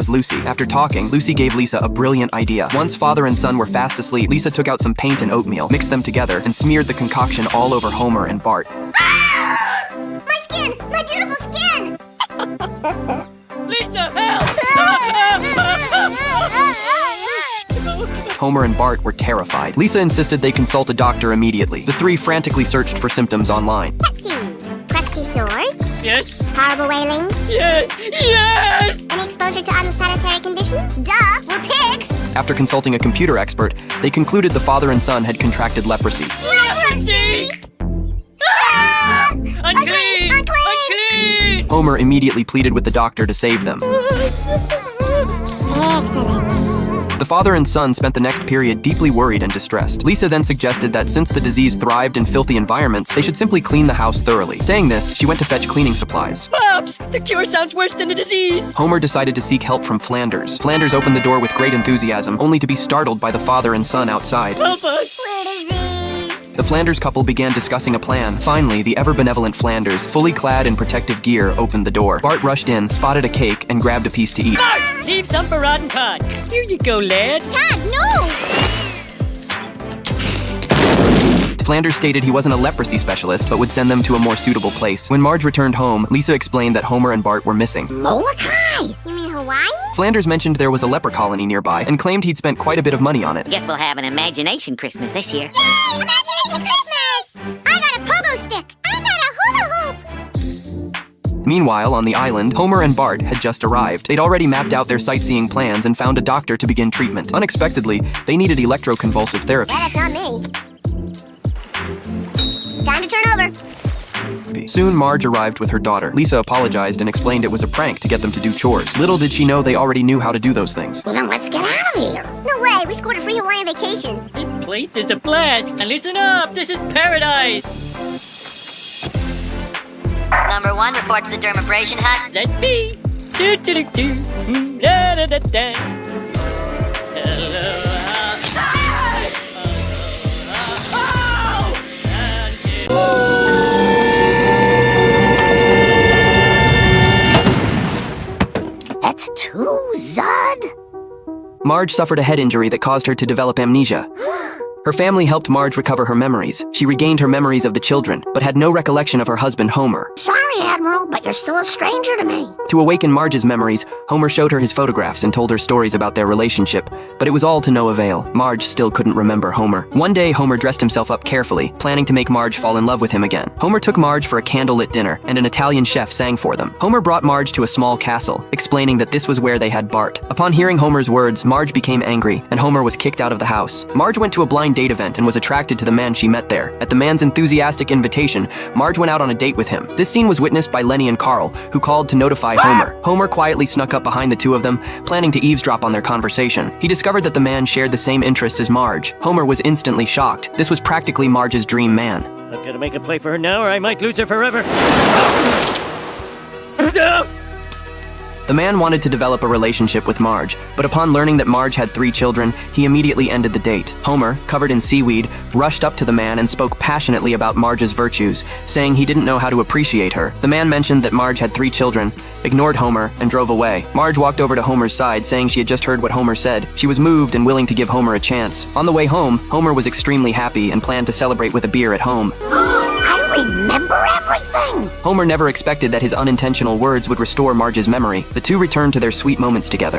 was Lucy. After talking, Lucy gave Lisa a brilliant idea. Once father and son were fast asleep, Lisa took out some paint and oatmeal, mixed them together, and smeared the concoction all over Homer and Bart. Ah! My skin! My beautiful skin! Lisa, help! Homer and Bart were terrified. Lisa insisted they consult a doctor immediately. The three frantically searched for symptoms online. Let's see. Crusty sores? Yes, Horrible wailing? yes, yes! Any exposure to unsanitary conditions? Duh! We're pigs! After consulting a computer expert, they concluded the father and son had contracted leprosy. Leprosy! Ah! Unclean! Unclean! Unclean! Homer immediately pleaded with the doctor to save them. Excellent. The father and son spent the next period deeply worried and distressed. Lisa then suggested that since the disease thrived in filthy environments, they should simply clean the house thoroughly. Saying this, she went to fetch cleaning supplies. Pops, the cure sounds worse than the disease. Homer decided to seek help from Flanders. Flanders opened the door with great enthusiasm, only to be startled by the father and son outside. Help us! We're diseased. The Flanders couple began discussing a plan. Finally, the ever-benevolent Flanders, fully clad in protective gear, opened the door. Bart rushed in, spotted a cake, and grabbed a piece to eat. Marge, leave some for Rod and Todd. Here you go, lad. Todd, no! Flanders stated he wasn't a leprosy specialist, but would send them to a more suitable place. When Marge returned home, Lisa explained that Homer and Bart were missing. Molokai! You mean Hawaii? Flanders mentioned there was a leper colony nearby, and claimed he'd spent quite a bit of money on it. Guess we'll have an imagination Christmas this year. Yay! Imagination Christmas! I got a pogo stick! I got a hula hoop! Meanwhile, on the island, Homer and Bart had just arrived. They'd already mapped out their sightseeing plans and found a doctor to begin treatment. Unexpectedly, they needed electroconvulsive therapy. That's not me. Time to turn over. Soon, Marge arrived with her daughter. Lisa apologized and explained it was a prank to get them to do chores. Little did she know they already knew how to do those things. Well, then let's get out of here. No way, we scored a free Hawaiian vacation. This place is a blast. And listen up, this is paradise. Number 1, report to the dermabrasion hut. Let's be. Do, do, do, do. Da, da, da, da. Hello. That's too Zud. Marge suffered a head injury that caused her to develop amnesia. Her family helped Marge recover her memories. She regained her memories of the children, but had no recollection of her husband, Homer. Sorry, Admiral, but you're still a stranger to me. To awaken Marge's memories, Homer showed her his photographs and told her stories about their relationship, but it was all to no avail. Marge still couldn't remember Homer. One day, Homer dressed himself up carefully, planning to make Marge fall in love with him again. Homer took Marge for a candlelit dinner, and an Italian chef sang for them. Homer brought Marge to a small castle, explaining that this was where they had Bart. Upon hearing Homer's words, Marge became angry, and Homer was kicked out of the house. Marge went to a blind date event and was attracted to the man she met there. At the man's enthusiastic invitation, Marge went out on a date with him. This scene was witnessed by Lenny and Carl, who called to notify Homer. Homer quietly snuck up behind the two of them, planning to eavesdrop on their conversation. He discovered that the man shared the same interests as Marge. Homer was instantly shocked. This was practically Marge's dream man. I've got to make a play for her now, or I might lose her forever. No! The man wanted to develop a relationship with Marge, but upon learning that Marge had 3 children, he immediately ended the date. Homer, covered in seaweed, rushed up to the man and spoke passionately about Marge's virtues, saying he didn't know how to appreciate her. The man mentioned that Marge had 3 children, ignored Homer, and drove away. Marge walked over to Homer's side, saying she had just heard what Homer said. She was moved and willing to give Homer a chance. On the way home, Homer was extremely happy and planned to celebrate with a beer at home. I remember everything. Homer never expected that his unintentional words would restore Marge's memory. The two returned to their sweet moments together.